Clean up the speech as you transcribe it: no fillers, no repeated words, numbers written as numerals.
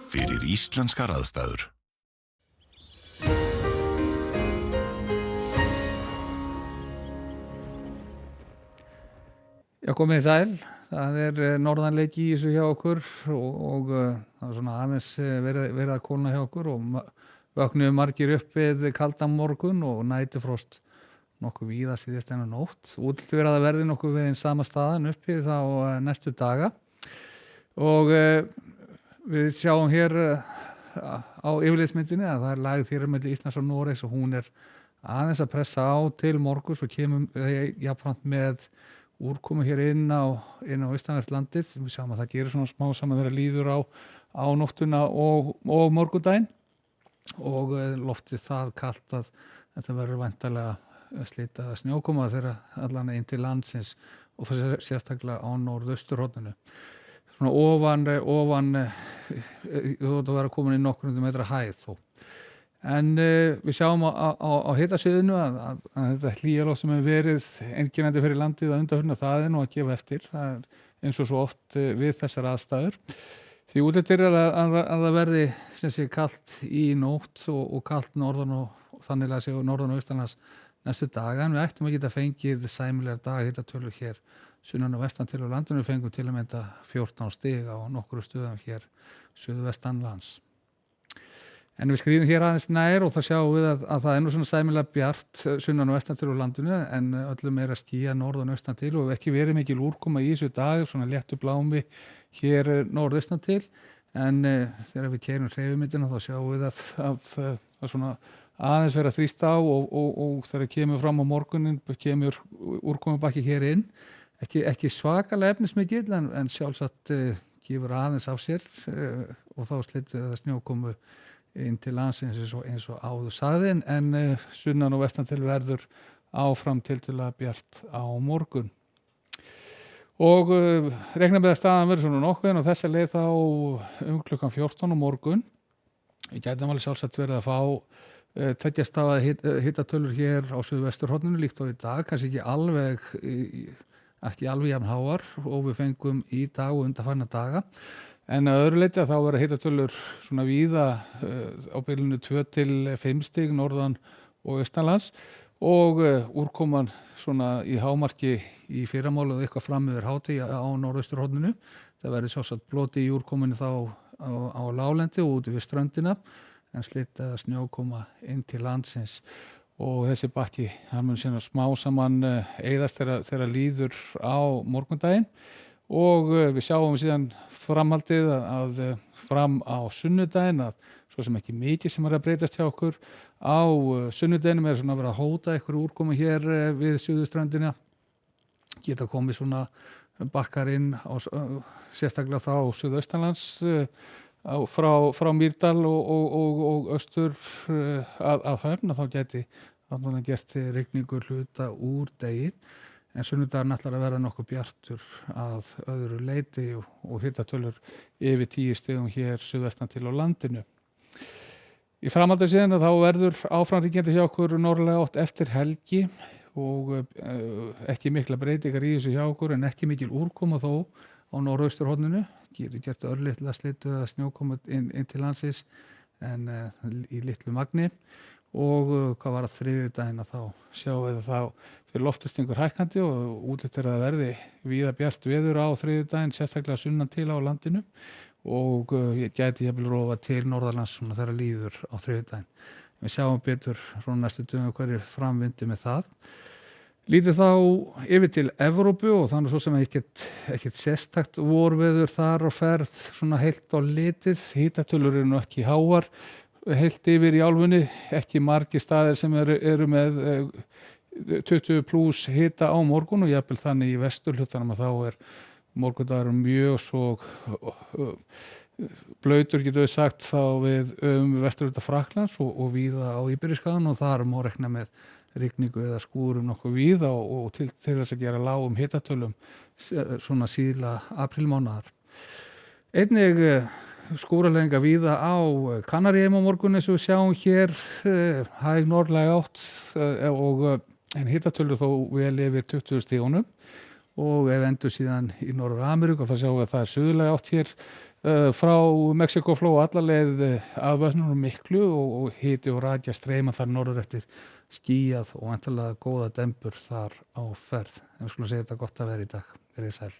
fyrir íslenskar aðstæður. Já, komið sæl. Það norðanleiki í þessu hjá okkur og það svona aðeins verið að kólna hjá okkur og vöknuðu margir upp við kaldan morgun og næturfrost nokkuð víða síðast enn nótt. Útlit fyrir að það verði nokkuð við sama staðan uppi þá næstu daga. Og við sjáum hér á yfirlitsmyndinni að það lagið fyrir milli Íslands og Noregs og hún aðeins að pressa á til morguns og kemur jafnframt með úrkomu hér inn á austanvert landið. Við sjáum að það gerir svona smá saman þegar líður á nóttuna og morgundaginn og loftið það kalt að þetta verður væntanlega slitað að snjókoma þegar allan inn til landsins og það sérstaklega á norðausturhorninu. Svona ofan þú ert að vera komin í nokkur metra hæð þó. En við sjáum á hitasviðinu að þetta hlýjaloft sem hefur verið einkennandi fyrir landið að undanfarna það nú að gefa eftir. Það eins og svo oft við þessar aðstæður. Því útlit fyrir að það verði sem sé kalt í nótt og kalt norðan og þannig að segja norðan og austanlands næstu daga. En við ættum að geta fengið sæmilegar daghittatölur hér sunnan og vestan til á landinu. Við fengum til að mynda 14 stig á nokkru stöðum hér suðvestanlands. En við skrifum hér aðeins nær og það sjáum við að það nú svona sæmilega bjart sunnan og vestan til á landinu en öllum að skýja norðan og austan til og ekki verið mikil úrkoma í þessu dag, svona léttu blámi hér norðaustan til en þegar við keyrum hreyfimyndina þá sjáum við að svona aðeins vera að þrýsta á og þegar kemur fram á morgunin kemur úrkomubakki hér inn, ekki svakalega efnismikill en sjálfsagt gefur aðeins af sér og þá slittu það snjókomu inn til landsins eins og áður sagði en sunnan og vestan til verður áfram tiltölulega bjart á morgun. Og reikna með að staðan verður svona nokkuð og þessa leið þá klukkan 14 á morgun. Við gætum alveg sjálfsagt verið að fá tveggja stafa hittatölur hér á suðvesturhorninu líkt og í dag, kannski ekki alveg jafn háar og við fengum í dag og undanfarna daga. En að öðru leyti að þá verða hittatölur svona víða á bilinu 2 til 5 stig norðan og austanlands og úrkoman svona í hámarki í fyrramáli og eitthvað fram yfir hádegi á norðausturhorninu. Það verður sjálfsagt bloti í úrkomunni þá á láglendi og úti við ströndina en slitað að snjókoma inn til landsins. Og þessi bakki, hann mun síðan smá saman eyðast þegar líður á morgundaginn. Og við sjáum síðan framhaldið að fram á sunnudaginn að svo sem ekki mikið sem að breytast hjá okkur á sunnudeginum svona að vera að hóta einhverju úrkomu hér við suðurströndina geta komið svona bakkar inn sérstaklega þá suðaustanlands frá Mýrdal og austur að Höfn þá geti gert rigningu hluta úr degi. En sunnudagurinn ætlar að verða nokkuð bjartur að öðru leyti og hittatölur yfir 10 stigum hér suðvestan til á landinu. Í framhaldi síðan þá verður áframríkjandi hjá okkur norðlega átt eftir helgi og ekki mikla breytingar í þessu hjá okkur en ekki mikil úrkoma þó á norðausturhorninu. Getur gert örlitla slitu að snjókoma inn til landsins en í litlu magni. Og hvað var að þriðjudaginn að þá sjáum við að þá fyrir loftþrýstingur hækkandi og útlit er að verði víða bjart veður á þriðjudaginn sérstaklega sunnan til á landinu og ég gæti jafnvel rofa til norðanlands svona þegar líður á þriðjudaginn. Við sjáum betur svona næstu dögum hverju framvindu með það. Lítið þá yfir til Evrópu og þannig svo sem ekkert sérstakt vorveður þar á ferð svona heilt á litið, hitatölur nú ekki háar heilt yfir í álfunni, ekki margir staðir sem eru með 20 plus hita á morgun og jafnvel þannig í vesturhlutanum að þá morgundagur mjög svo blautur getur við sagt þá við vesturhluta Frakklands og víða á Íberíuskaganum og þar má rekna með rigningu eða skúrum nokkuð víða og til þess að gera lágum hitatölum svona síðla aprílmánaðar. Einnig skúraleiðingar víða á Kanaríeyjum á morgun eins og við sjáum hér hæg norðlæg átt en hitatölur þó vel yfir 20 stigunum og ef endur síðan í Norður-Ameríku þá sjáum við að það suðlæg átt hér frá Mexikoflóa allarleið að vötnunum miklu og hiti og rakja streyma þar norður eftir skýjað og vantilega góða dembur þar á ferð. En við skulum segja þetta gott að vera í dag. Verið sæl.